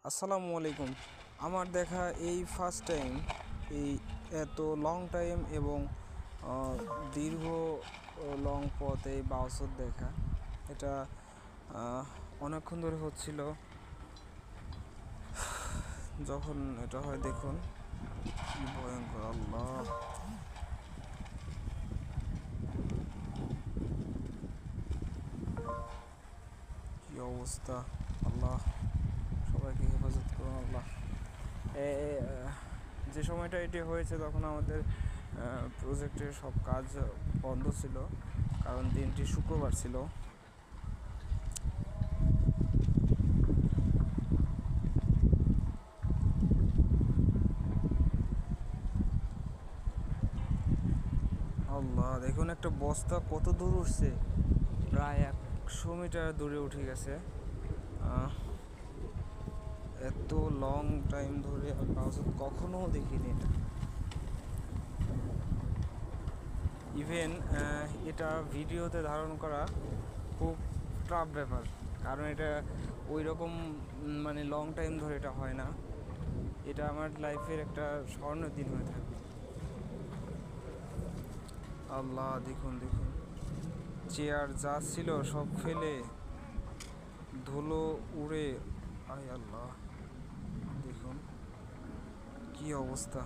আসসালামু আলাইকুম। আমার দেখা এই ফার্স্ট টাইম এই এত লং টাইম এবং দীর্ঘ লং পথ এই বাউসর দেখা। এটা অনেকক্ষণ ধরে হচ্ছিল। যখন এটা হয় দেখুন কি ভয়ঙ্কর, আল্লাহ! কি অবস্থা, আল্লাহ! সবাইকে হেফাজত করুন, আল্লাহ। যে সময়টা এটি হয়েছে তখন আমাদের প্রজেক্টের সব কাজ বন্ধ ছিল, কারণ দিনটি শুক্রবার ছিল। আল্লাহ, দেখুন একটা বস্তা কত দূর উঠছে, প্রায় 100 মিটার দূরে উঠে গেছে। এত লং টাইম ধরে আমি পাউসত কখনো দেখিনি এটা। ইভেন এটা ভিডিওতে ধারণ করা খুব টাফ ব্যাপার, কারণ এটা ওই রকম মানে লং টাইম ধরে এটা হয় না। এটা আমার লাইফের একটা স্বর্ণের দিন হয়ে থাকবে। আল্লাহ, দেখুন দেখুন, চেয়ার যা ছিল সব ফেলে ধুলো উড়ে, আয় আল্লাহ! দেখুন কি অবস্থা।